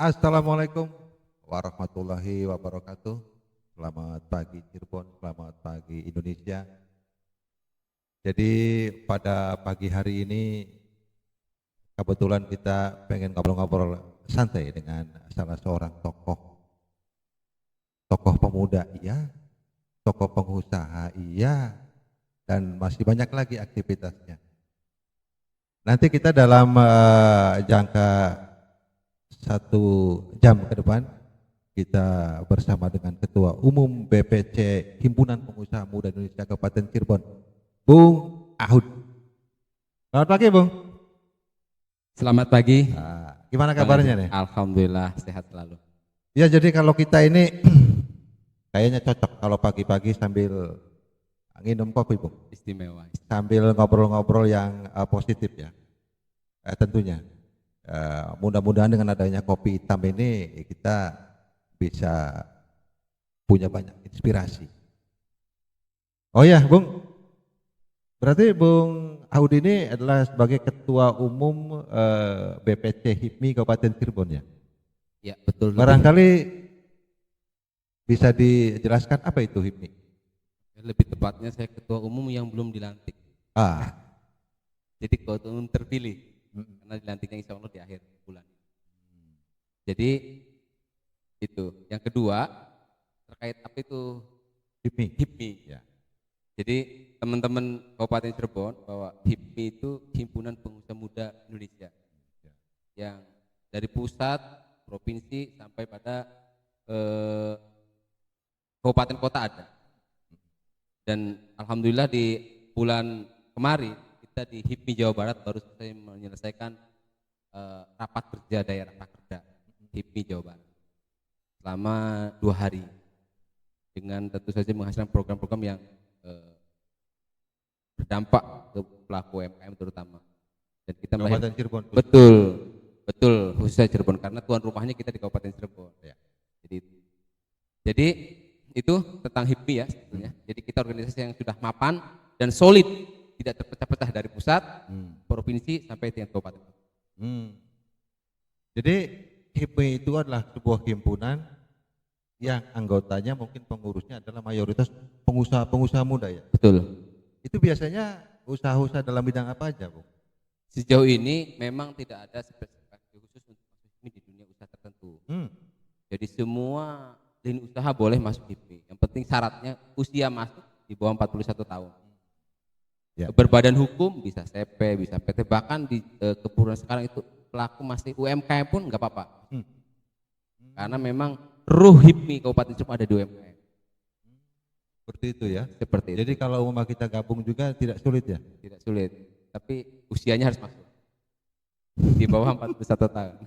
Assalamualaikum warahmatullahi wabarakatuh. Selamat pagi Cirebon, selamat pagi Indonesia. Jadi pada pagi hari ini kebetulan kita pengen ngobrol-ngobrol santai dengan salah seorang tokoh pemuda iya, tokoh pengusaha iya, dan masih banyak lagi aktivitasnya. Nanti kita dalam jangka 1 jam ke depan kita bersama dengan Ketua Umum BPC Himpunan Pengusaha Muda Indonesia Kabupaten Cirebon, Bung Ahud. Selamat pagi, Bung. Selamat pagi. Gimana kabarnya nih? Alhamdulillah sehat selalu. Ya, jadi kalau kita ini kayaknya cocok kalau pagi-pagi sambil minum kopi, Bung. Istimewa. Sambil ngobrol-ngobrol yang positif ya. Tentunya. Mudah-mudahan dengan adanya kopi hitam ini kita bisa punya banyak inspirasi. Oh ya, Bung. Berarti Bung Ahud ini adalah sebagai Ketua Umum BPC HIPMI Kabupaten Cirebon ya? Ya, betul. Barangkali bisa dijelaskan apa itu HIPMI? Lebih tepatnya saya Ketua Umum yang belum dilantik. Jadi Ketua Umum terpilih. Karena dilantiknya insya Allah di akhir bulan. Jadi itu. Yang kedua terkait apa itu HIPMI. Ya. Jadi teman-teman Kabupaten Cirebon bahwa HIPMI itu Himpunan Pengusaha Muda Indonesia. Yang dari pusat, provinsi sampai pada kabupaten kota ada. Dan alhamdulillah di bulan kemarin kita di HIPMI Jawa Barat baru selesai menyelesaikan rapat kerja daerah rakerda HIPMI Jawa Barat selama 2 hari dengan tentu saja menghasilkan program-program yang berdampak ke pelaku UMKM terutama. Dan kita Kabupaten Cirebon. Betul khususnya Cirebon karena tuan rumahnya kita di Kabupaten Cirebon. Ya. Jadi itu tentang HIPMI ya sebetulnya. Jadi kita organisasi yang sudah mapan dan solid, tidak terpecah-pecah dari pusat, provinsi sampai tingkat kabupaten. Jadi HIPMI itu adalah sebuah himpunan yang anggotanya mungkin pengurusnya adalah mayoritas pengusaha muda ya. Betul. Itu biasanya usaha-usaha dalam bidang apa aja, Bu? Sejauh ini memang tidak ada spesifikasi khusus untuk HIPMI di dunia usaha tertentu. Jadi semua lini usaha boleh masuk HIPMI. Yang penting syaratnya usia masuk di bawah 41 tahun. Ya. Berbadan hukum bisa CP, bisa PT, bahkan di keburuan sekarang itu pelaku masih UMKM pun nggak apa-apa. Karena memang ruh HIPMI Kabupaten Cirebon ada di UMKM. Seperti itu ya. Seperti itu. Jadi kalau umpama kita gabung juga tidak sulit ya? Tidak sulit. Tapi usianya harus masuk. Di bawah 41 tahun.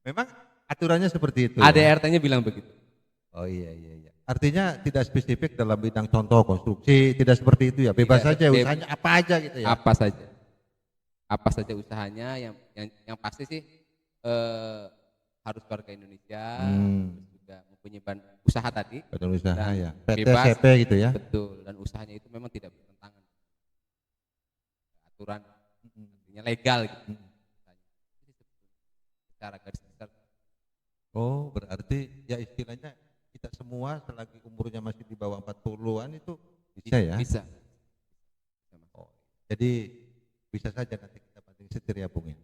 Memang aturannya seperti itu. ADRT-nya bilang begitu. Oh iya. Artinya tidak spesifik dalam bidang contoh konstruksi, tidak seperti itu ya. Bebas saja usahanya apa aja gitu ya. Apa saja usahanya yang pasti sih harus warga Indonesia, juga mempunyai usaha tadi. Badan usaha ya. PT, bebas, CP gitu ya. Betul, dan usahanya itu memang tidak bertentangan. Aturan artinya legal gitu. Secara garis besar. Oh, berarti ya istilahnya kita semua selagi umurnya masih di bawah 40-an itu bisa ya? Bisa. Oh, jadi bisa saja nanti kita banting setir ya, Bung ya.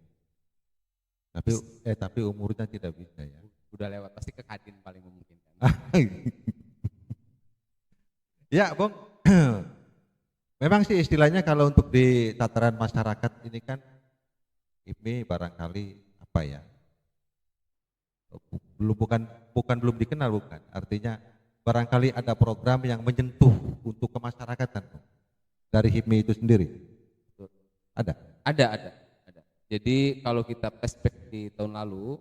Tapi umurnya tidak bisa ya. Udah lewat, pasti ke Kadin paling memungkinkan. Ya, Bung. Memang sih istilahnya kalau untuk di tataran masyarakat ini kan HIPMI barangkali apa ya? Belum dikenal bukan. Artinya barangkali ada program yang menyentuh untuk kemasyarakatan dari HIPMI itu sendiri. Ada. Jadi kalau kita flashback di tahun lalu,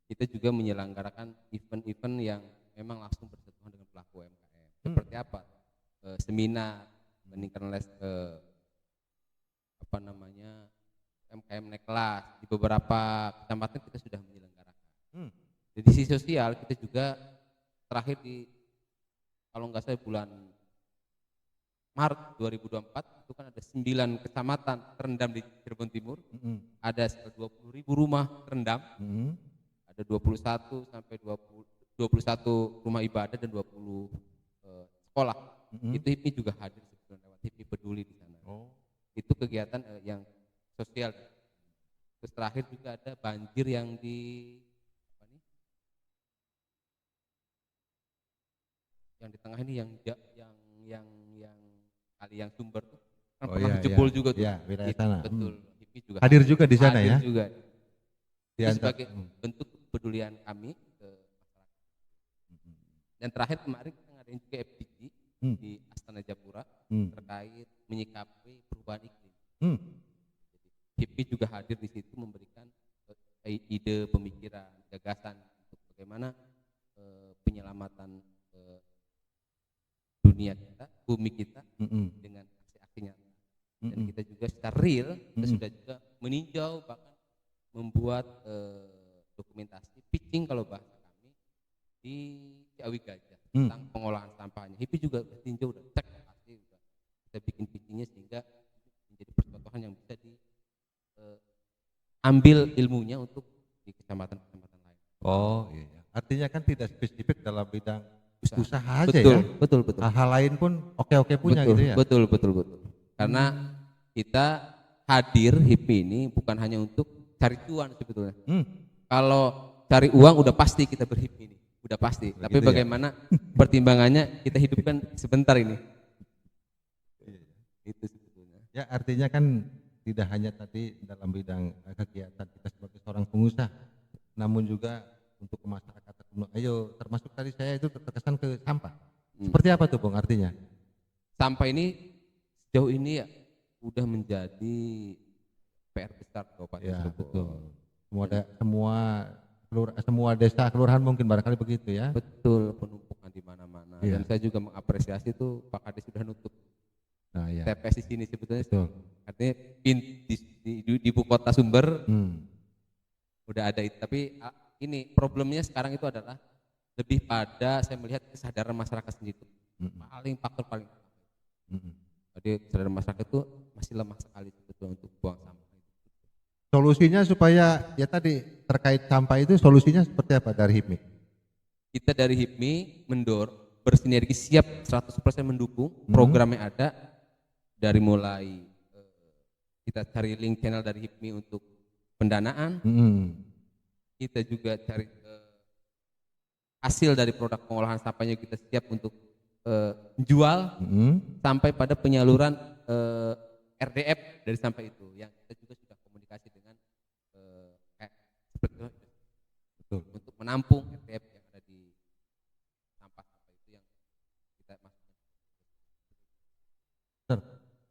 kita juga menyelenggarakan event-event yang memang langsung bersentuhan dengan pelaku UMKM. Seperti apa? Seminar, meningkatkan UMKM naik kelas di beberapa kecamatan kita sudah menyelenggarakan. Di sisi sosial kita juga terakhir kalau nggak salah bulan Maret 2024 itu kan ada 9 kecamatan terendam di Cirebon Timur, ada sekitar 20.000 rumah terendam, ada 21 sampai 21 rumah ibadah dan 20 sekolah. Itu HIPMI juga hadir sebetulnya lewat HIPMI Peduli di sana. Itu kegiatan yang sosial. Terus terakhir juga ada banjir yang di yang di tengah ini yang kali yang sumber tuh kan pernah jebol juga tuh. Iya, wilayah sana. Betul. HIPMI juga hadir juga di sana hadir ya. juga. Itu sebagai bentuk kepedulian kami ke masyarakat. Dan terakhir kemarin kita ngadain juga FDG di Astana Japura terkait menyikapi perubahan iklim. HIPMI juga hadir di situ memberikan ide, pemikiran, gagasan untuk bagaimana penyelamatan dunia kita, bumi kita dengan aksi-aksi nyata. Dan kita juga secara real, kita sudah juga meninjau bahkan membuat dokumentasi pitching kalau bahasa kami di Ciawi Gajah tentang pengolahan sampahnya. HIPMI juga tinjau, udah cek pasti udah kita bikin pitchingnya sehingga menjadi percontohan yang bisa diambil ilmunya untuk di kecamatan-kecamatan lain. Oh iya, artinya kan tidak spesifik dalam bidang usaha aja betul, ya. Betul. Hal-hal lain pun oke punya betul, gitu ya. Betul. Karena kita hadir HIPMI ini bukan hanya untuk cari cuan sebetulnya. Kalau cari uang udah pasti kita berHIPMI ini, udah pasti. Begitu. Tapi bagaimana pertimbangannya kita hidupkan sebentar ini. Itu sebetulnya. Ya artinya kan tidak hanya tadi dalam bidang kegiatan kita sebagai seorang pengusaha, namun juga untuk ke masyarakat. Ayo, termasuk tadi saya itu terkesan ke sampah. Seperti apa tuh Bung artinya? Sampah ini sejauh ini ya udah menjadi PR besar Kabupaten Cirebon. Semua desa kelurahan mungkin barangkali begitu ya. Betul, penumpukan di mana-mana. Dan saya juga mengapresiasi itu Pak Kades sudah nutup. Nah, TPS di sini sebetulnya. Betul. Artinya di ibu kota Sumber udah ada itu, tapi ini problemnya sekarang itu adalah lebih pada saya melihat kesadaran masyarakat sendiri faktor paling jadi kesadaran masyarakat itu masih lemah sekali sebetulnya untuk buang sampah. Solusinya supaya ya tadi terkait sampah itu solusinya seperti apa dari HIPMI? Kita dari HIPMI bersinergi siap 100% mendukung program yang ada, dari mulai kita cari link channel dari HIPMI untuk pendanaan. Kita juga cari hasil dari produk pengolahan sampahnya, kita siap untuk jual sampai pada penyaluran RDF dari sampah itu, yang kita juga sudah komunikasi dengan untuk menampung RDF yang ada di sampah-sampah itu yang kita masukkan.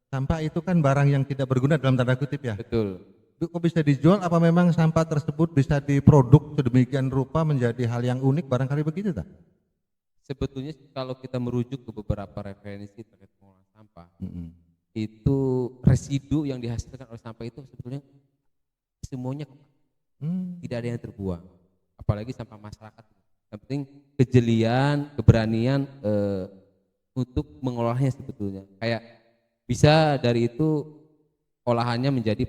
Sampah itu kan barang yang tidak berguna dalam tanda kutip ya. Betul. Kok bisa dijual? Apa memang sampah tersebut bisa diproduk sedemikian rupa menjadi hal yang unik? Barangkali begitu tak? Sebetulnya kalau kita merujuk ke beberapa referensi terkait pengolahan sampah, itu residu yang dihasilkan oleh sampah itu sebetulnya semuanya tidak ada yang terbuang. Apalagi sampah masyarakat. Yang penting kejelian, keberanian untuk mengolahnya sebetulnya. Kayak bisa dari itu olahannya menjadi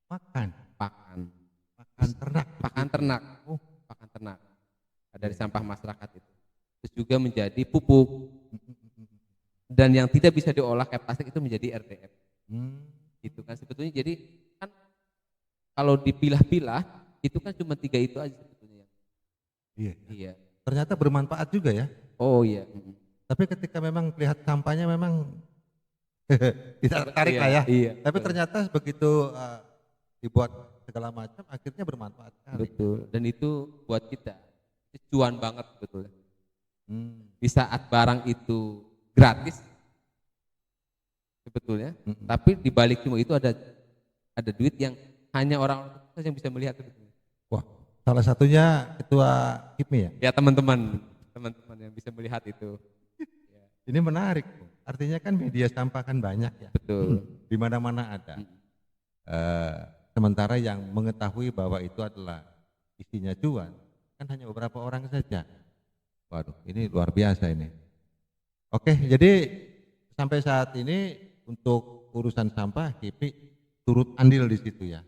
pakan ternak dari sampah masyarakat itu. Terus juga menjadi pupuk. Dan yang tidak bisa diolah kayak plastik itu menjadi RDF. Gitu kan sebetulnya. Jadi kan kalau dipilah-pilah itu kan cuma 3 itu aja sebetulnya. Iya. Ternyata bermanfaat juga ya. Oh iya. Tapi ketika memang lihat sampahnya memang kita tertarik lah ya. Iya. Tapi ternyata begitu dibuat segala macam akhirnya bermanfaat sekali. Betul. Dan itu buat kita cuan banget sebetulnya. Di saat barang itu gratis sebetulnya, tapi di balik semua itu ada duit yang hanya orang yang bisa melihat sebetulnya. Wah, salah satunya ketua HIPMI ya? Ya teman-teman yang bisa melihat itu. Ini menarik, artinya kan media sampah kan banyak ya. Betul. Di mana-mana ada. Sementara yang mengetahui bahwa itu adalah isinya cuan kan hanya beberapa orang saja. Waduh, ini luar biasa ini. Oke, jadi sampai saat ini untuk urusan sampah HIPMI turut andil di situ ya.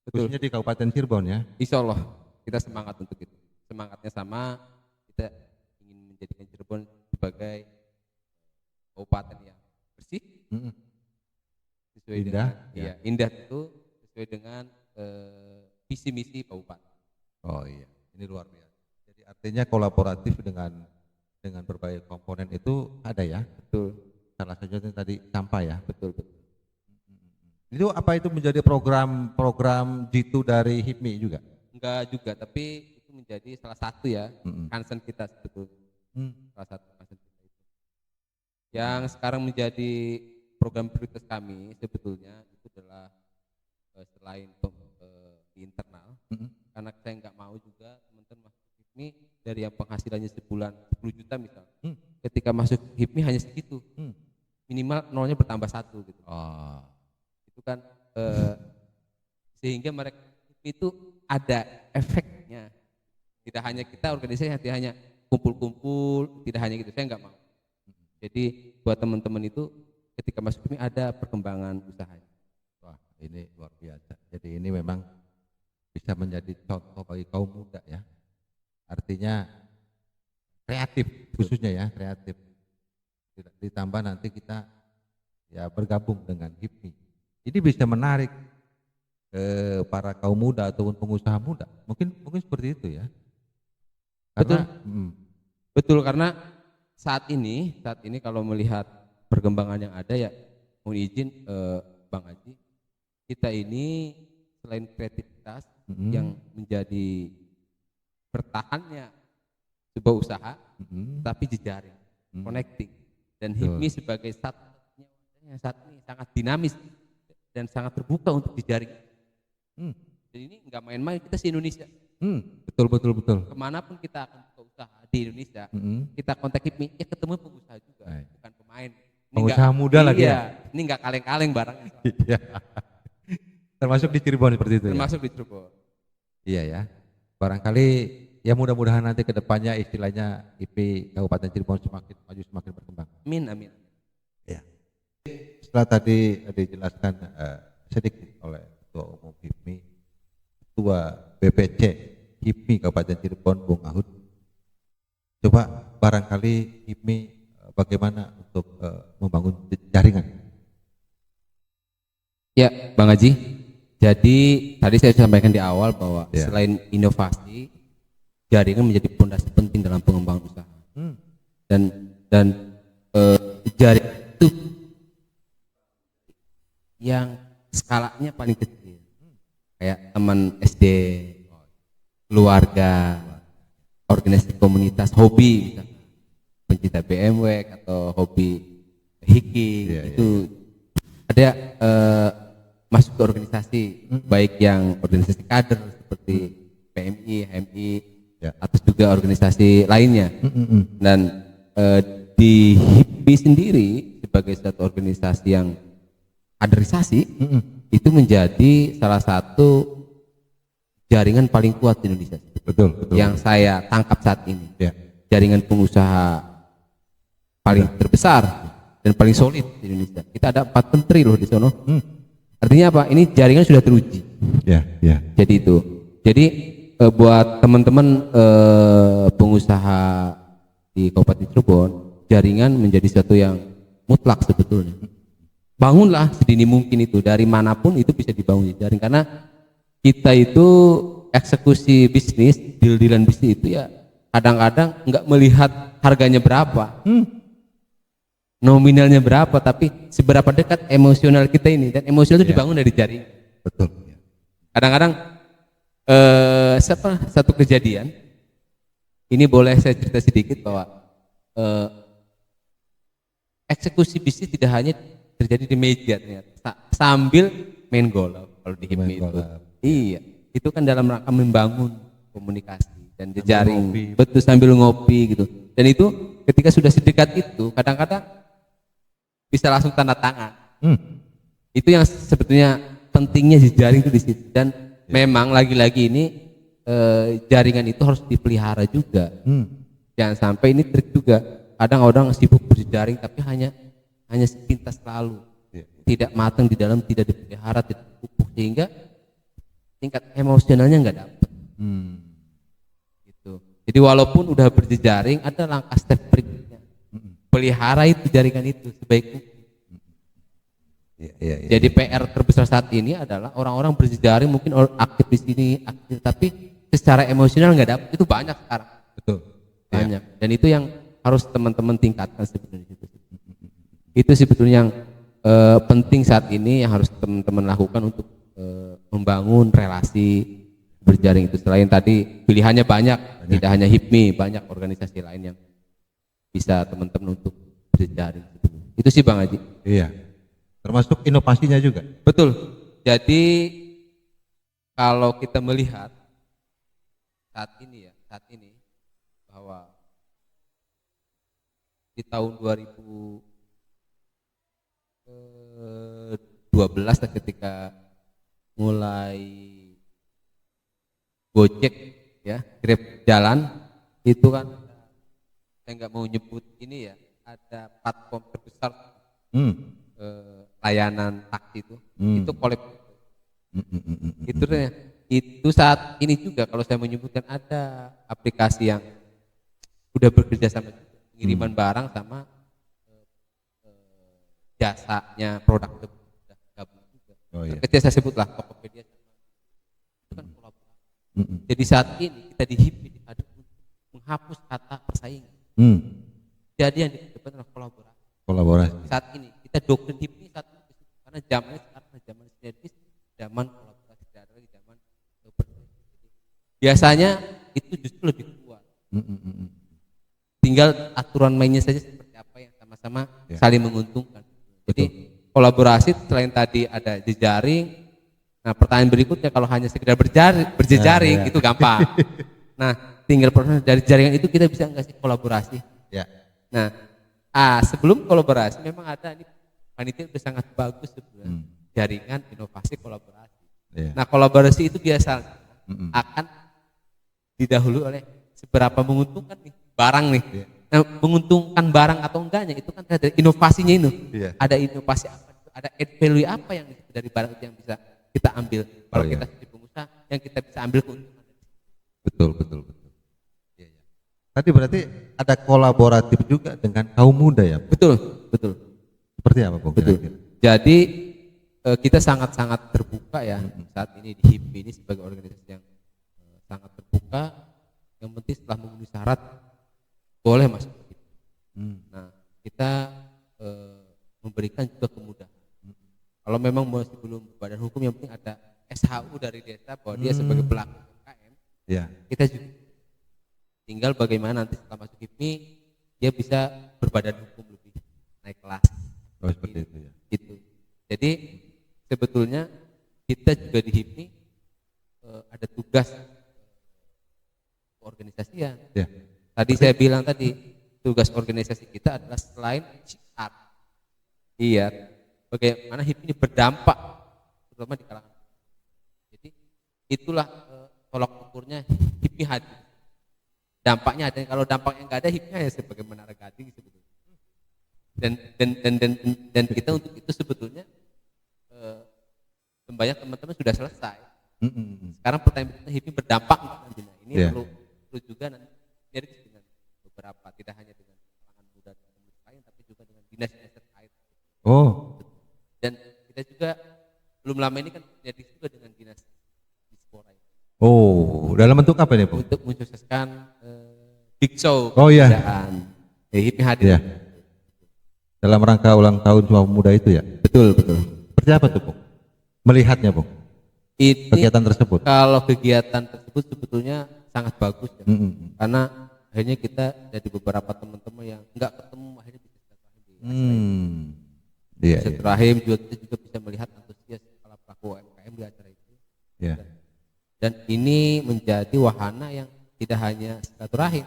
Betul. Khususnya di Kabupaten Cirebon ya. Insya Allah. kita semangat untuk itu. Semangatnya sama, kita ingin menjadikan Cirebon sebagai kabupaten yang bersih, sesuai Indah, dengan indah itu sesuai dengan visi misi kabupaten. Oh iya, ini luar biasa. Jadi artinya kolaboratif dengan berbagai komponen itu ada ya. Betul. Salah satunya tadi sampah ya. Betul. Itu apa itu menjadi program jitu dari HIPMI juga? Enggak juga, tapi itu menjadi salah satu ya concern kita sebetulnya. Salah satu concern kita itu. Yang sekarang menjadi program prioritas kami sebetulnya itu adalah selain di internal, karena saya nggak mau juga teman-teman masuk HIPMI dari yang penghasilannya sebulan 10 juta misalnya, ketika masuk HIPMI hanya segitu, minimal nolnya bertambah 1 gitu. Itu kan sehingga mereka itu ada efeknya, tidak hanya kita organisasi, tidak hanya kumpul-kumpul, tidak hanya gitu, saya nggak mau. Jadi buat teman-teman itu ketika masuk HIPMI ada perkembangan usahanya. Wah, ini luar biasa. Jadi ini memang bisa menjadi contoh bagi kaum muda ya. Artinya kreatif khususnya ya, kreatif. Ditambah nanti kita ya bergabung dengan HIPMI. Ini bisa menarik para kaum muda ataupun pengusaha muda. Mungkin seperti itu ya. Karena, betul, karena saat ini kalau melihat perkembangan yang ada ya, mohon izin Bang Haji, kita ini selain kreativitas yang menjadi bertahannya sebuah usaha, tapi jejaring, connecting, dan HIPMI sebagai satunya yang saat ini sangat dinamis dan sangat terbuka untuk jejaring. Jadi ini nggak main-main, kita se Indonesia. Betul. Kemanapun kita akan buka usaha di Indonesia, kita kontak HIPMI, ya ketemu pengusaha juga, bukan pemain. Pengusaha muda lagi ya. Ini nggak kaleng-kaleng barangnya. Termasuk di Cirebon seperti itu. Termasuk di Cirebon. Iya ya. Barangkali ya mudah-mudahan nanti kedepannya istilahnya IP Kabupaten Cirebon semakin maju, semakin berkembang. Amin. Ya. Setelah tadi dijelaskan sedikit oleh Ketua Umum HIPMI, Ketua BPC HIPMI Kabupaten Cirebon, Bung Ahud. Coba barangkali HIPMI bagaimana untuk membangun jaringan? Ya, Bang Haji. Jadi tadi saya sampaikan di awal bahwa selain inovasi, jaringan menjadi fondasi penting dalam pengembangan usaha. Dan jaringan itu yang skalanya paling kecil, kayak teman SD, keluarga, organisasi komunitas, hobi, misalnya pencinta BMW atau hobi hiking, itu ada masuk ke organisasi, baik yang organisasi kader seperti PMI, HMI, atau juga organisasi lainnya. Dan di HIPMI sendiri sebagai satu organisasi yang kaderisasi, itu menjadi salah satu jaringan paling kuat di Indonesia. Betul. Yang saya tangkap saat ini, jaringan pengusaha paling terbesar dan paling solid di Indonesia. Kita ada 4 menteri loh di sono. Artinya apa? Ini jaringan sudah teruji. Jadi itu. Jadi buat teman-teman pengusaha di Kabupaten Cirebon, jaringan menjadi satu yang mutlak sebetulnya. Bangunlah sedini mungkin itu, dari manapun itu bisa dibangun jaring, karena kita itu eksekusi bisnis, deal-dealan bisnis itu ya kadang-kadang nggak melihat harganya berapa. Nominalnya berapa, tapi seberapa dekat emosional kita ini, dan emosional itu dibangun dari jaring. Betul. Kadang-kadang satu kejadian ini boleh saya cerita sedikit bahwa eksekusi bisnis tidak hanya terjadi di meja ternyata, sambil main golf kalau di HIPMI itu. Iya, itu kan dalam rangka membangun komunikasi dan jejaring, betul, sambil ngopi gitu. Dan itu ketika sudah sedekat itu, kadang-kadang bisa langsung tanda tangan. Itu yang sebetulnya pentingnya jejaring itu di situ. Dan memang lagi-lagi ini jaringan itu harus dipelihara juga. Jangan sampai ini trik juga. Kadang orang sibuk berjejaring tapi hanya sepintas lalu, tidak matang di dalam, tidak dipelihara, tidak pupuk, sehingga tingkat emosionalnya nggak dapat. Jadi walaupun udah berjejaring, ada langkah step berikutnya. Pelihara itu jaringan itu sebaik mungkin. Jadi PR terbesar saat ini adalah orang-orang berjejaring mungkin aktif di sini, aktif, tapi secara emosional nggak dapat, itu banyak sekarang. Betul. Banyak. Dan itu yang harus teman-teman tingkatkan sebetulnya. Itu sebetulnya yang penting saat ini yang harus teman-teman lakukan untuk membangun relasi berjaring itu. Selain tadi pilihannya banyak, tidak hanya HIPMI, banyak organisasi lain yang bisa teman-teman untuk berjaring. Itu sih Bang Haji. Iya. Termasuk inovasinya juga. Betul. Jadi kalau kita melihat saat ini bahwa di tahun 2012 ketika mulai Gojek ya, Grab jalan itu kan, saya nggak mau nyebut ini ya, ada platform terbesar layanan taksi itu kolab. Itu saat ini juga kalau saya menyebutkan ada aplikasi yang udah bekerja sama pengiriman barang sama jasanya produk sudah gabung juga. Ketika saya sebutlah Tokopedia itu kan kolaborasi. Jadi saat ini kita di HIPMI ada menghapus kata persaingan. Jadi yang diperdebatkan adalah kolaborasi. Saat ini kita doktrin HIPMI saat ini karena zamannya sekarang zaman sinergis, zaman kolaborasi, tidak lagi zaman bersaing. Biasanya itu justru lebih kuat. Tinggal aturan mainnya saja seperti apa yang sama-sama saling menguntungkan. Jadi kolaborasi selain tadi ada jejaring. Nah, pertanyaan berikutnya kalau hanya sekedar berjejaring itu gampang. Nah, tinggal dari jaringan itu kita bisa nggak sih kolaborasi? Ya. Nah, sebelum kolaborasi memang ada ini panitia udah sangat bagus sebenarnya. Jaringan inovasi kolaborasi. Ya. Nah, kolaborasi itu biasanya akan didahului oleh seberapa menguntungkan nih barang nih. Ya. Nah, menguntungkan barang atau enggaknya itu kan ada inovasinya itu. Ya. Ada inovasi apa? Ada add value apa yang dari barang itu yang bisa kita ambil. Kalau kita jadi pengusaha yang kita bisa ambil keuntungan. Betul. Ya. Tadi berarti ada kolaboratif juga dengan kaum muda ya? Betul. Seperti apa Bung? Betul. Jadi kita sangat-sangat terbuka ya saat ini di HIPMI ini sebagai organisasi yang sangat terbuka. Yang penting setelah memenuhi syarat boleh masuk ke HIPMI. Nah, kita memberikan juga kemudahan. Kalau memang masih belum badan hukum, yang penting ada SHU dari desa bahwa dia sebagai pelaku UMKM. Ya. Kita juga tinggal bagaimana nanti setelah masuk HIPMI dia bisa berbadan hukum lebih naik kelas. Oh, seperti itu ya. Gitu. Jadi sebetulnya kita juga di HIPMI ada tugas organisasian. Ya. Tadi saya bilang tadi tugas organisasi kita adalah selain syiar. Iya. Bagaimana HIPMI ini berdampak terutama di kalangan. Jadi itulah tolak ukurnya HIPMI hadir. Dampaknya ada. Kalau dampaknya nggak ada, HIPMI ya sebagai menara gading sebetulnya. Dan kita untuk itu sebetulnya banyak teman-teman sudah selesai. Sekarang pertanyaan berikutnya HIPMI berdampak nanti. Nah, ini perlu juga nanti dengan beberapa, tidak hanya dengan kalangan muda dan lain, tapi juga dengan dinas-dinas terkait. Oh. Dan kita juga belum lama ini kan jadi juga dengan dinas Dispora. Oh, dalam bentuk apa nih Bung? Untuk mensukseskan Big Show. Oh iya. HIPMI hadir. Ya. Dalam rangka ulang tahun Sumpah Pemuda itu ya? Betul. Seperti apa tuh Bung? Melihatnya Bung? Kegiatan tersebut? Kalau kegiatan tersebut sebetulnya sangat bagus ya. Karena akhirnya kita dari beberapa teman-teman yang enggak ketemu akhirnya bisa ketemu. Silaturahim juga kita juga bisa melihat antusias para pelaku UMKM di acara itu. Yeah. Dan ini menjadi wahana yang tidak hanya silaturahim,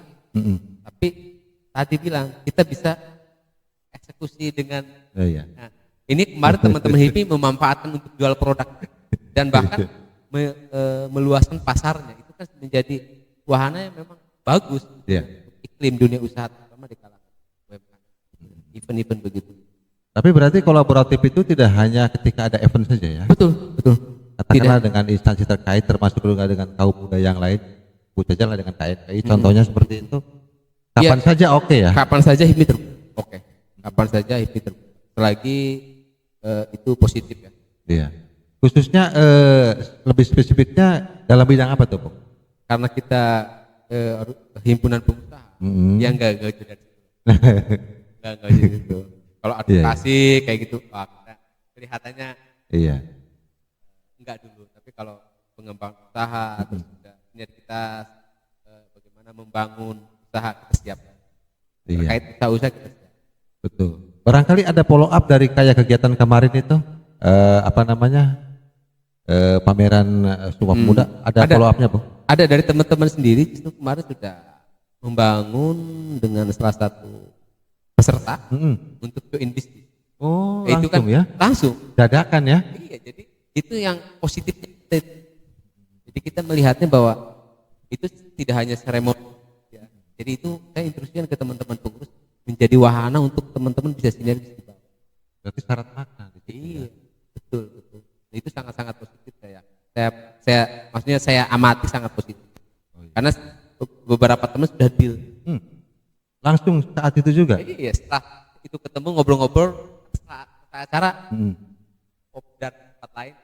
tapi tadi bilang kita bisa eksekusi dengan. Nah, ini kemarin teman-teman HIPMI memanfaatkan untuk jual produk dan bahkan meluaskan pasarnya. Itu kan menjadi wahana yang memang bagus untuk iklim dunia usaha terutama di kalangan UMKM. Event-event begitu. Tapi berarti kolaboratif itu tidak hanya ketika ada event saja ya? Betul. Katakanlah dengan instansi terkait termasuk juga dengan kaum muda yang lain. sebut saja lah dengan KNPI, contohnya seperti itu. Kapan saja oke ya? Kapan saja HIPMI terbuka. Oke. Kapan saja HIPMI terbuka. Selagi itu positif ya. Iya. Khususnya lebih spesifiknya dalam bidang apa tuh, Bung? Karena kita himpunan pengusaha yang enggak gitu dari situ. Enggak gitu. Kalau advokasi kayak gitu, wah, kita kelihatannya enggak dulu. Tapi kalau pengembang usaha terus juga niat kita bagaimana membangun usaha kita siap. Terkait usaha kita siap. Betul. Barangkali ada follow up dari kayak kegiatan kemarin itu pameran Sumpah Pemuda, ada follow upnya, Bung? Ada dari teman-teman sendiri, itu kemarin sudah membangun dengan salah satu peserta untuk join bisnis. Oh, itu langsung kan ya? Langsung. Dadakan ya? Iya, jadi itu yang positifnya. Jadi kita melihatnya bahwa itu tidak hanya seremoni. Ya. Jadi itu saya instruksikan ke teman-teman pengurus menjadi wahana untuk teman-teman bisa sinergis. Berarti syarat makna. Iya, betul. Itu sangat-sangat positif saya maksudnya saya amati sangat positif. Karena beberapa teman sudah deal. Langsung saat itu juga? Iya, setelah itu ketemu ngobrol-ngobrol setelah acara dan tempat lain.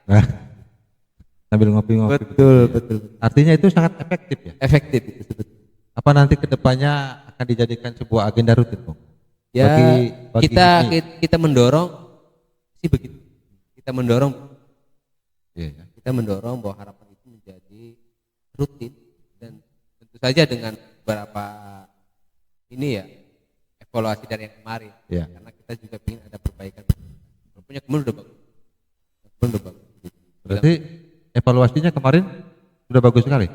Sambil ngopi-ngopi. Betul. Artinya itu sangat efektif ya? Efektif itu sebetulnya. Apa nanti kedepannya akan dijadikan sebuah agenda rutin, Bung? Ya, bagi kita mendorong sih begitu. Kita mendorong bahwa harapan itu menjadi rutin dan tentu saja dengan beberapa ini ya evaluasi dari yang kemarin. Karena kita juga ingin ada perbaikan. Punya kemarin udah bagus. Berarti evaluasinya kemarin sudah bagus sekali.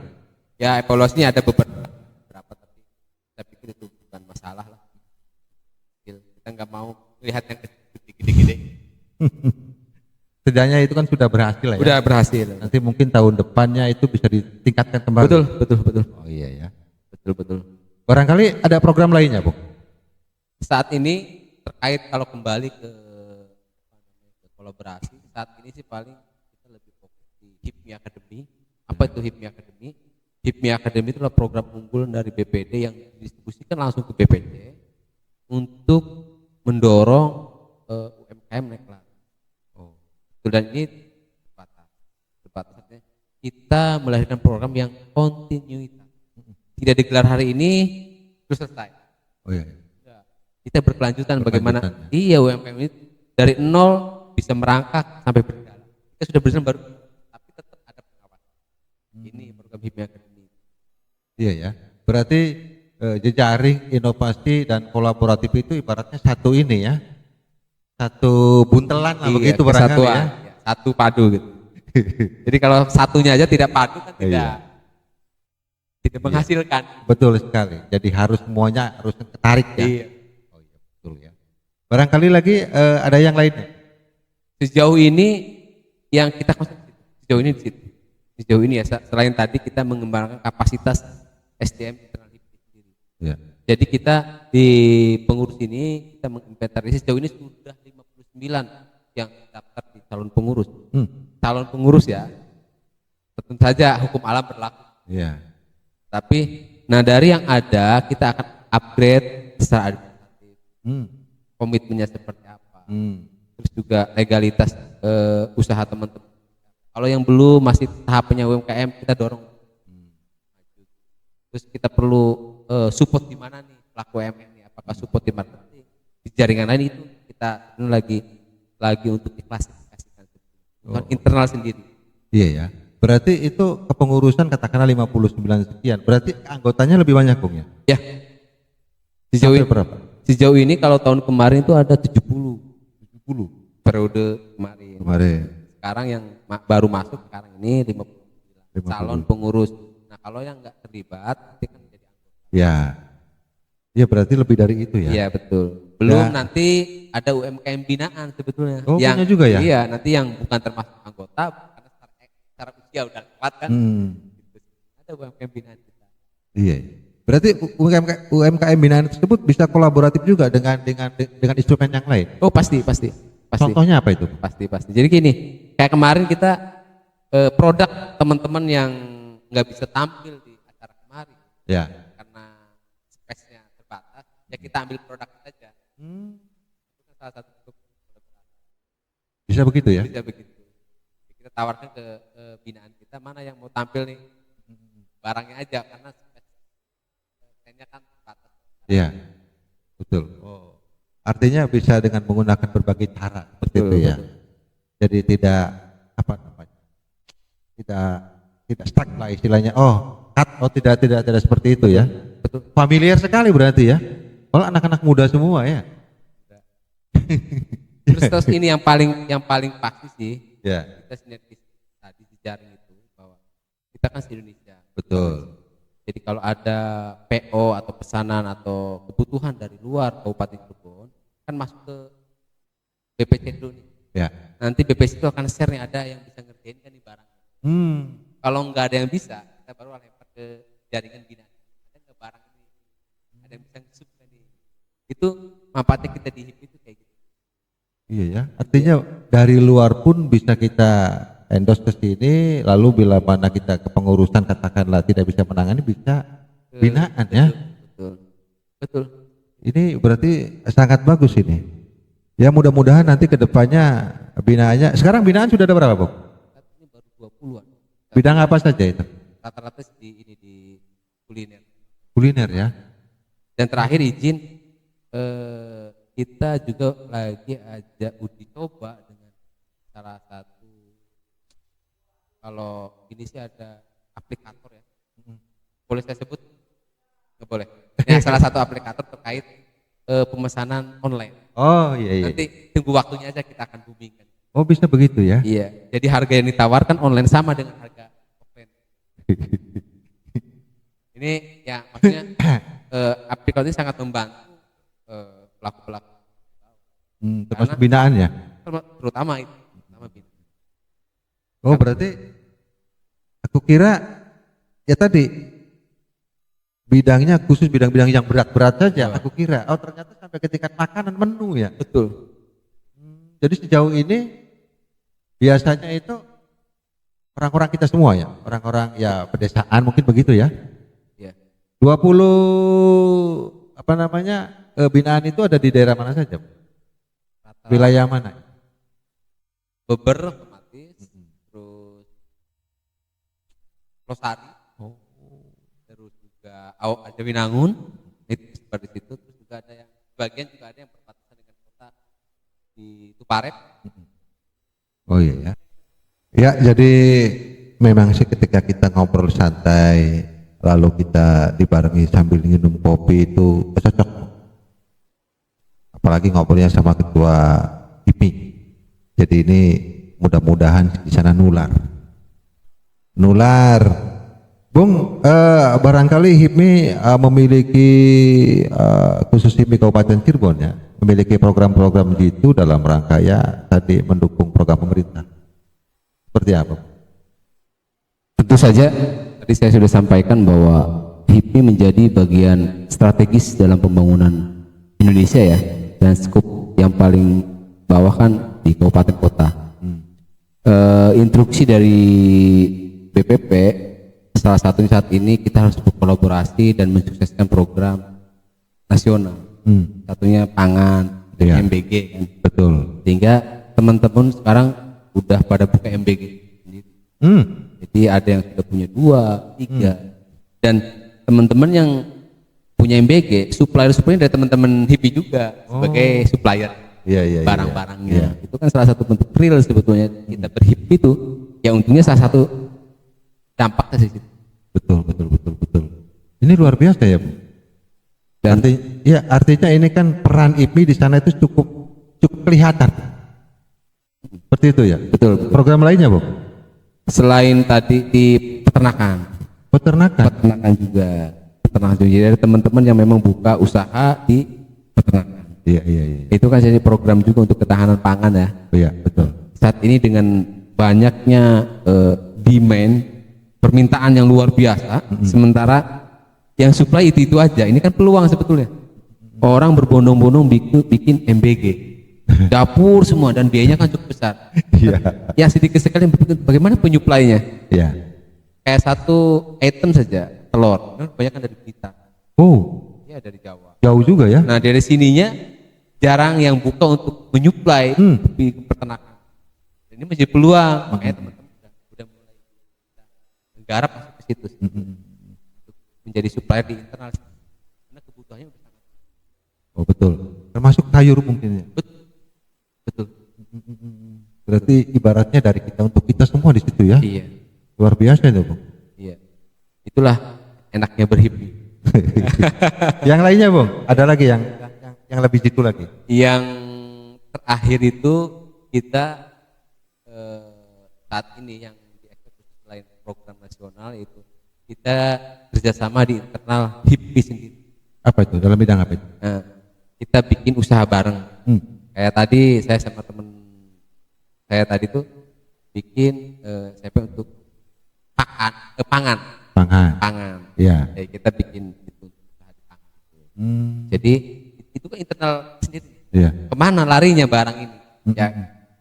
Ya, evaluasinya ada beberapa tapi saya pikir itu bukan masalah lah. Kita nggak mau lihat yang gede-gede. Setidaknya itu kan sudah berhasil ya. Sudah berhasil. Nanti mungkin tahun depannya itu bisa ditingkatkan kembali. Betul. Oh iya ya. Betul. Barangkali ada program lainnya, Bung? Saat ini terkait kalau kembali ke kolaborasi, saat ini sih paling kita lebih fokus di HIPMI Academy. Apa itu HIPMI Academy? HIPMI Academy itu adalah program unggulan dari BPD yang didistribusikan langsung ke BPD untuk mendorong UMKM naik kelas. Dan ini terbatasnya kita melahirkan program yang kontinuitas. Tidak digelar hari ini terus selesai. Oh iya. Kita berkelanjutan bagaimana UMKM ini dari nol bisa merangkak sampai berjalan. Kita sudah berjalan baru, tapi tetap ada pengawasan. Ini program HIPMI Academy. Iya ya. Berarti jejaring inovasi dan kolaboratif itu ibaratnya satu ini ya. Satu buntelan lah begitu barangkali ya. Satu padu gitu. Jadi kalau satunya aja tidak padu kan tidak menghasilkan. Betul sekali. Jadi harus semuanya harus ketarik ya. Iya. Oh iya, betul ya. Barangkali lagi ada yang lainnya. Sejauh ini yang kita di situ. Sejauh ini ya selain tadi kita mengembangkan kapasitas SDM internal HIPMI sendiri. Ya. Jadi kita di pengurus ini kita menginventarisasi sejauh ini sudah 59 yang daftar di calon pengurus. Calon pengurus ya. Tentu saja hukum alam berlaku. Iya. Tapi dari yang ada kita akan upgrade secara administratif. Komitmennya seperti apa. Terus juga legalitas usaha teman-teman. Kalau yang belum masih tahapnya UMKM kita dorong. Terus kita perlu support di mana nih pelaku UMKM ini, apakah support di marketing, di jaringan lain itu kita lagi untuk diklasifikasikan internal sendiri. Iya ya. Berarti itu kepengurusan katakanlah 59 sekian. Berarti anggotanya lebih banyak, Bung ya? Ya. Berapa? Sejauh ini kalau tahun kemarin itu ada 70 periode kemarin. Sekarang yang baru masuk sekarang ini 50 calon pengurus. Nah, kalau yang enggak terlibat nanti kan jadi anggota. Ya. Ya berarti lebih dari itu ya. Iya, betul. Belum nanti ada UMKM binaan sebetulnya. Oh, yang punya juga ya? Iya, nanti yang bukan termasuk anggota karena secara usia udah lewat kan. Ada UMKM binaan kita. Iya. Berarti UMKM binaan tersebut bisa kolaboratif juga dengan instrumen yang lain. Oh, pasti. Contohnya apa itu? Pasti. Jadi gini, kayak kemarin kita produk teman-teman yang nggak bisa tampil di acara Ya. Karena space-nya terbatas, ya kita ambil produk saja. Itu kan salah satu bentuk kolaborasi. Bisa begitu ya? Bisa begitu. Kita tawarkan ke binaan kita, mana yang mau tampil nih, barangnya aja, karena space-nya kan terbatas. Iya, betul. Oh. Artinya bisa dengan menggunakan berbagai cara seperti itu ya. Betul. Jadi tidak apa namanya, tidak stuck lah istilahnya. Oh, cut. Oh, tidak seperti itu ya. Betul. Familiar sekali berarti ya. Kalau anak-anak muda semua ya. Terus ini yang paling pasti sih, Ya. kita sinergis tadi di jaring itu, bahwa kita kan di Indonesia. Betul. Jadi kalau ada PO atau pesanan atau kebutuhan dari luar Kabupaten Cirebon, kan masuk ke BPC dulu nih. Ya. Nanti BPC itu akan share nih, ada yang bisa ngerjain kan nih barang. Kalau nggak ada yang bisa, kita baru lempar ke jaringan binaan. Ada nggak barang ini? Ada yang bisa ngesub kan nih? Itu manfaatnya kita di HIP itu kayak gitu. Iya ya. Artinya dari luar pun bisa kita endorse ke sini, lalu bila mana kita kepengurusan katakanlah tidak bisa menangani, bisa binaan ya. Betul. Ini berarti sangat bagus ini. Ya mudah-mudahan nanti kedepannya binaannya, sekarang binaan sudah ada berapa, Bob? Ini baru 20-an. Bidang apa saja itu? Rata-rata di kuliner. Kuliner ya. Dan terakhir izin, kita juga lagi ada uji coba dengan salah satu, kalau ini sih ada aplikator ya. Boleh saya sebut? Nggak boleh. Ini salah satu aplikator terkait pemesanan online. Oh iya. Nanti tunggu waktunya aja, kita akan boomingkan. Oh bisa begitu ya? Iya. Jadi harga yang ditawarkan online sama dengan harga offline. Ini ya maksudnya aplikator ini sangat membantu pelaku-pelaku. Termasuk binaan ya? Terutama itu. Oh berarti aku kira ya tadi bidangnya khusus bidang-bidang yang berat-berat saja. Aku kira, oh ternyata sampai ke tingkat makanan menu ya. Betul. Jadi sejauh ini biasanya itu orang-orang kita semua ya, orang-orang ya pedesaan mungkin begitu ya. Iya. 20 apa namanya binaan itu ada di daerah mana saja? Wilayah mana? Beber otomatis, terus Losari, terus juga ada Winangun, itu seperti itu. Terus juga ada yang bagian juga ada yang berbatasan dengan kota di Tuparep. Oh iya ya. Ya jadi memang sih ketika kita ngobrol santai lalu kita dibarengi sambil minum kopi itu cocok. Apalagi ngobrolnya sama ketua HIPMI. Jadi ini mudah-mudahan di sana nular. Bung, barangkali HIPMI memiliki khusus HIPMI Kabupaten Cirebon ya, memiliki program-program gitu dalam rangka ya tadi mendukung program pemerintah. Seperti apa? Tentu saja tadi saya sudah sampaikan bahwa HIPMI menjadi bagian strategis dalam pembangunan Indonesia ya, dan skup yang paling bawah kan di kabupaten kota. Instruksi dari BPP salah satunya saat ini kita harus berkolaborasi dan mensukseskan program nasional. Satunya pangan, Ya. MBG kan. Betul. Sehingga teman-teman sekarang udah pada buka MBG sendiri. Jadi ada yang sudah punya 2, 3, dan teman-teman yang punya MBG, supplier dari teman-teman HIPMI juga sebagai supplier barang-barangnya. Itu kan salah satu bentuk real sebetulnya kita berHIPMI itu. Ya untungnya salah satu dampaknya sih. Betul. Ini luar biasa ya, Bu. Dan artinya ini kan peran HIPMI di sana itu cukup kelihatan. Seperti itu ya. Betul. Program lainnya, Bu? Selain tadi di peternakan juga. Jadi ada teman-teman yang memang buka usaha di peternakan. Iya. Itu kan jadi program juga untuk ketahanan pangan ya. Iya, betul. Saat ini dengan banyaknya demand, permintaan yang luar biasa, sementara yang supply itu aja. Ini kan peluang sebetulnya. Orang berbondong-bondong bikin MBG, dapur semua, dan biayanya kan cukup besar. Iya. Ya sedikit sekali bagaimana penyuplainya. Iya. Kayak satu item saja telur. Kan banyak kan dari Blitar. Oh, Ya dari Jawa. jauh juga ya? Nah dari sininya jarang yang buka untuk menyuplai di peternakan. Dan ini menjadi peluang, makanya teman-teman udah mulai menggarap masuk ke situ untuk menjadi supplier di internal karena kebutuhannya udah sangat. Oh betul. Termasuk sayur mungkin ya. Betul. Berarti ibaratnya dari kita untuk kita semua di situ ya. Iya. Luar biasa itu, Bung. Iya. Itulah enaknya berhipi. Yang lainnya, Bung, ada lagi yang lebih situ lagi. Yang terakhir itu kita saat ini yang dieksekusi selain program nasional itu kita kerjasama di internal HIPMI sendiri. Apa itu? Dalam bidang apa itu? Nah, kita bikin usaha bareng. Kayak tadi saya sama temen saya tadi tuh bikin untuk pangan. Iya. Jadi kita bikin itu usaha di pangan. Jadi itu kan internal sendiri. Iya. Kemana larinya barang ini? Ya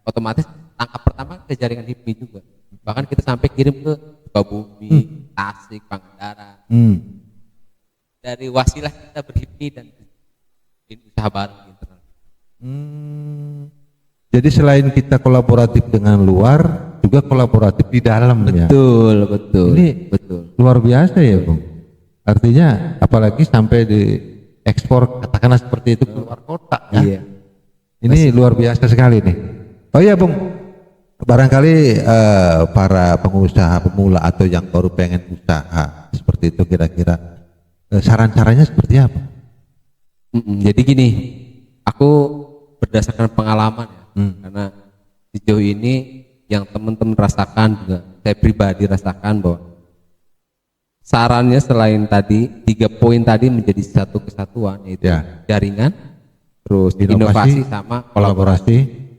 otomatis tangkap pertama ke jaringan HIPMI juga. Bahkan kita sampai kirim ke Sukabumi, Tasik, Pangandaran. Dari wasilah kita berHIPMI dan bikin usaha bareng di internal. Jadi selain kita kolaboratif dengan luar, juga kolaboratif di dalam ya. Betul. Ini betul. Luar biasa ya, Bung. Artinya apalagi sampai di ekspor katakanlah seperti itu ke luar kota ya. Iya. Ini luar biasa sekali nih. Oh iya, Bung. Barangkali para pengusaha pemula atau yang baru pengen usaha seperti itu kira-kira saran-sarannya seperti apa? Jadi gini, aku berdasarkan pengalaman ya, karena sejauh ini yang teman-teman rasakan juga, saya pribadi rasakan bahwa sarannya selain tadi 3 poin tadi menjadi satu kesatuan, yaitu jaringan, terus inovasi sama kolaborasi,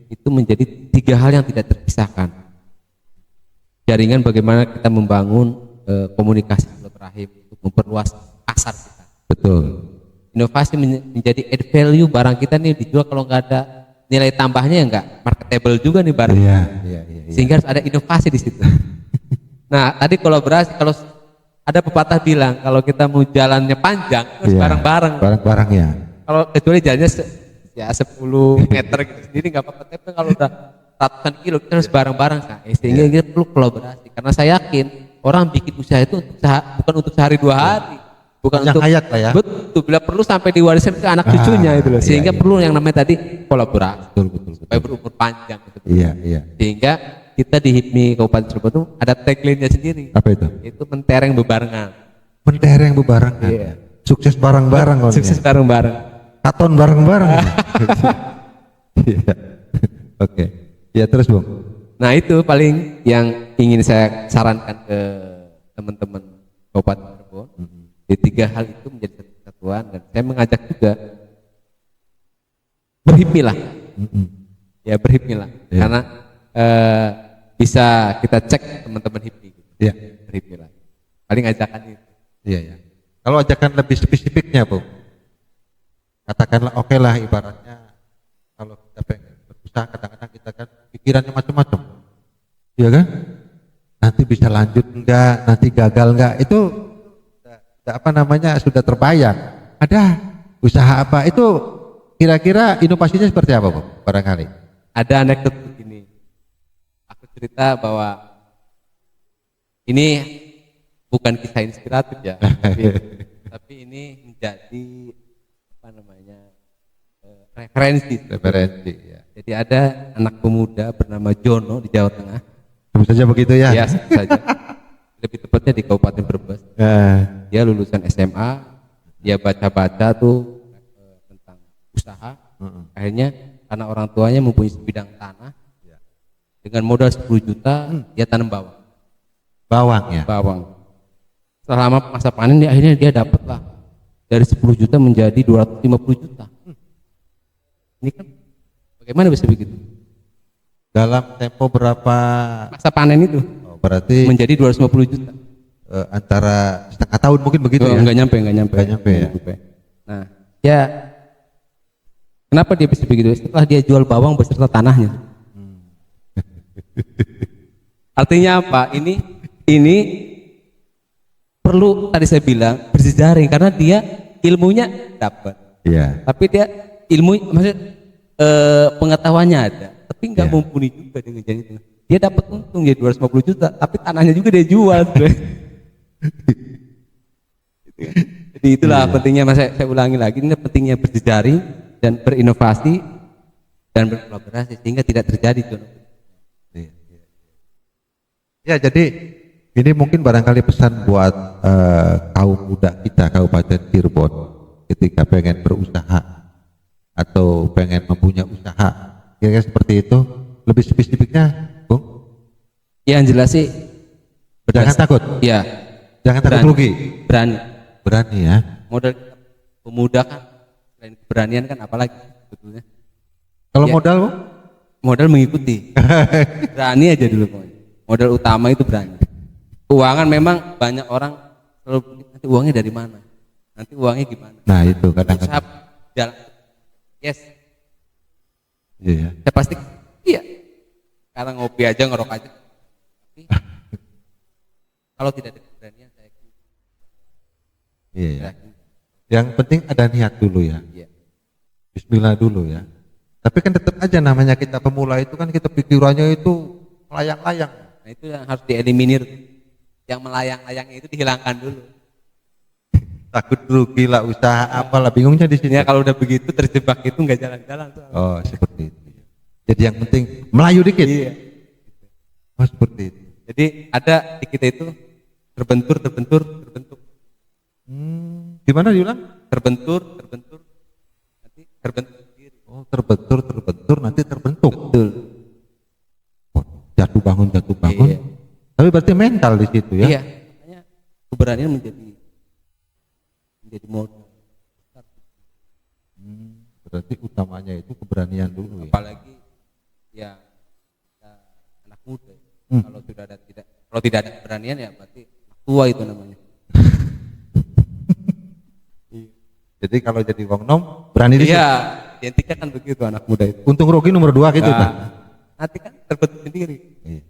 itu menjadi 3 hal yang tidak terpisahkan. Jaringan bagaimana kita membangun komunikasi silaturahim untuk memperluas pasar kita. Betul. Inovasi menjadi add value, barang kita nih dijual kalau nggak ada nilai tambahnya ya nggak marketable juga nih barang. Iya. Sehingga harus ada inovasi di situ. Nah tadi kolaborasi, kalau ada pepatah bilang kalau kita mau jalannya panjang harus bareng-bareng. Bareng-bareng ya. Kalau kecuali jalannya 10 meter gitu sendiri nggak apa-apa. Tapi kalau udah ratusan kilo kita harus bareng-bareng kan. Sehingga kita perlu kolaborasi. Karena saya yakin orang bikin usaha itu bukan untuk sehari 2 hari. Bukan yang untuk hayat lah ya. Betul, bila perlu sampai diwariskan ke anak cucunya itu loh. Sehingga perlu yang namanya tadi kolaborasi. Betul. Supaya berumur panjang gitu. Iya. Sehingga kita di HIPMI Kabupaten Cirebon itu ada tagline-nya sendiri. Apa itu? Itu mentereng bebarengan. Mentereng bebarengan. Iya. Sukses bareng-bareng. Sukses bareng-bareng. Katon bareng-bareng. Iya. Oke. Ya terus, Bung. Nah itu paling yang ingin saya sarankan ke teman-teman Kabupaten Cirebon. Di 3 hal itu menjadi satu kesatuan, dan saya mengajak juga berHIPMI lah. Ya berHIPMI lah. Karena bisa kita cek teman-teman HIPMI gitu. Iya. berHIPMI lah. Paling ajakan itu. Iya. Kalau ajakan lebih spesifiknya, Bung, katakanlah oke lah ibaratnya kalau kita pengen berusaha, kadang-kadang kita kan pikirannya macam-macam, iya kan? Nanti bisa lanjut enggak, nanti gagal enggak, itu sudah terbayang. Ada usaha apa itu, kira-kira inovasinya seperti apa, Bung? Barangkali ada anekdot begini, aku cerita bahwa ini bukan kisah inspiratif ya, tapi ini menjadi referensi. Ya. Jadi ada anak pemuda bernama Jono di Jawa Tengah. Tentu saja begitu ya. Ya, tentu saja. Lebih tepatnya di Kabupaten Brebes. Dia lulusan SMA, dia baca-baca tuh tentang usaha. Akhirnya karena orang tuanya mempunyai sebidang tanah, dengan modal 10 juta dia tanam bawang. Bawang. Selama masa panen akhirnya dia dapatlah dari 10 juta menjadi 250 juta. Ini kan bagaimana bisa begitu? Dalam tempo berapa masa panen itu? Berarti menjadi 250 juta. Antara setengah tahun mungkin begitu ya? Enggak nyampe ya. Nah, ya kenapa dia bisa begitu? Setelah dia jual bawang beserta tanahnya. Artinya apa? Ini perlu tadi saya bilang berjejaring karena dia ilmunya dapat. Iya. Tapi dia ilmu maksud pengetahuannya ada, tapi nggak Iya. mumpuni juga dengan jadi itu. Dia dapat untung ya 250 juta, tapi tanahnya juga dia jual. Jadi itulah pentingnya, saya ulangi lagi, ini pentingnya berjejaring dan berinovasi dan berkolaborasi sehingga tidak terjadi John. Ya, jadi ini mungkin barangkali pesan buat kaum muda kita Kabupaten Cirebon ketika pengen berusaha atau pengen mempunyai usaha, kira-kira seperti itu. Lebih spesifiknya, Bung? Yang jelas sih Jangan takut. Ya. Jangan takut rugi. Berani. Berani ya. Modal pemuda kan selain keberanian kan apalagi sebetulnya. Kalau Ya. modal, Bung? Modal mengikuti. Berani aja dulu pokoknya. Modal utama itu berani. Keuangan memang banyak orang selalu nanti uangnya dari mana? Nanti uangnya gimana? Nah, itu kadang-kadang. Usaha jalan. Yes. Iya. Saya pasti iya. Karena ngopi aja, ngerok aja. Tapi kalau tidak ada keberanian saya yakin. Iya, ya. Yang penting ada niat dulu ya. Iya. Bismillah dulu ya. Tapi kan tetap aja namanya kita pemula itu kan kita pikirannya itu melayang-layang. Nah itu yang harus dieliminir. Yang melayang-layangnya itu dihilangkan dulu. Takut rugi lah, usaha apalah, bingungnya di sini. Ya kalau udah begitu terjebak itu nggak jalan-jalan tuh. Oh, seperti itu. Jadi yang penting melayu dikit. Iya. Oh, seperti itu. Jadi ada di kita itu terbentur. Gimana diulang? Terbentur, nanti terbentur sendiri. Oh, terbentur, nanti terbentuk. Betul. Oh, jatuh bangun. Iya. Tapi berarti mental di situ ya. Iya. Makanya keberanian menjadi modal. Berarti utamanya itu keberanian dulu ya. Apalagi ya kita anak muda. Kalau tidak ada keberanian ya berarti tua itu namanya. Jadi kalau jadi wong nom berani di situ. Iya, identiknya kan begitu anak muda itu. Untung rugi nomor 2 gitu kan. Nanti kan terbentuk sendiri. Iya.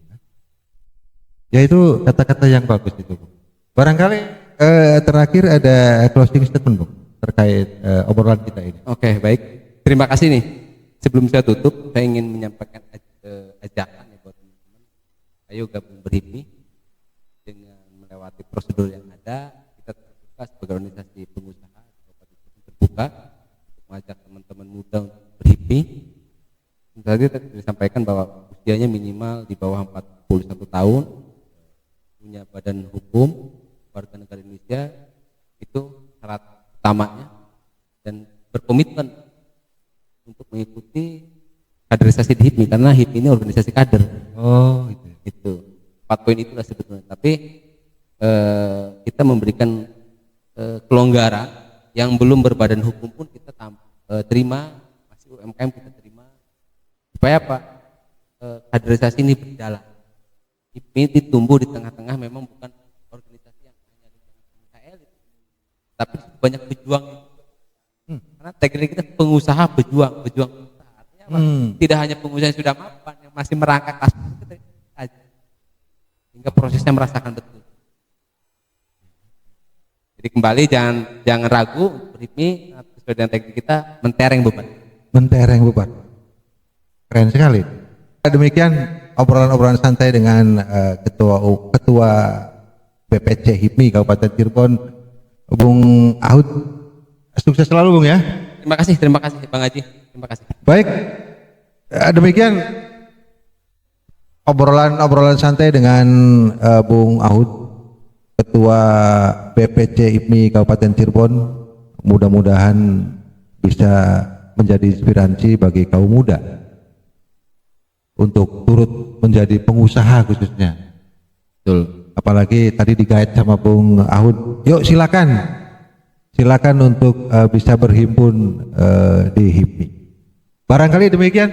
Ya itu kata-kata yang bagus itu, Bu. Barangkali terakhir ada closing statement, Bu, terkait obrolan kita ini. Oke, baik. Terima kasih nih. Sebelum saya tutup, saya ingin menyampaikan ajakan ya buat teman-teman. Ayo gabung berhipmi dengan melewati prosedur yang ada. Kita terbuka sebagai organisasi pengusaha terbuka untuk mengajak teman-teman muda untuk berhipmi. Tadi disampaikan bahwa usianya minimal di bawah 41 tahun, punya badan hukum, warga negara Indonesia, itu syarat utamanya, dan berkomitmen untuk mengikuti kaderisasi di HIPMI karena HIPMI ini organisasi kader. Oh, Itu 4 poin itulah sebetulnya. Tapi kita memberikan kelonggaran yang belum berbadan hukum pun kita terima, masih UMKM kita terima. Supaya apa? Kaderisasi ini berjalan. HIPMI tumbuh di tengah-tengah, memang bukan organisasi yang hanya di tengah-tengah elit, tapi banyak pejuang. Karena tagline kita pengusaha berjuang. Artinya apa? Tidak hanya pengusaha yang sudah mapan, yang masih merangkak kasus kita aja, hingga prosesnya merasakan betul. Jadi kembali jangan ragu, HIPMI sesuai dengan tagline kita, mentereng beban. Keren sekali. Demikian obrolan-obrolan santai dengan ketua BPC HIPMI Kabupaten Cirebon, Bung Ahud. Sukses selalu, Bung ya. Terima kasih Bang Haji. Terima kasih. Baik, demikian obrolan santai dengan Bung Ahud, Ketua BPC HIPMI Kabupaten Cirebon. Mudah-mudahan bisa menjadi inspirasi bagi kaum muda untuk turut menjadi pengusaha khususnya. Betul. Apalagi tadi digait sama Bung Ahud, yuk silakan untuk bisa berhimpun di HIPMI. Barangkali demikian.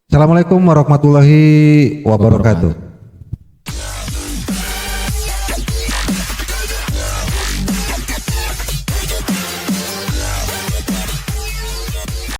Assalamualaikum warahmatullahi wabarakatuh.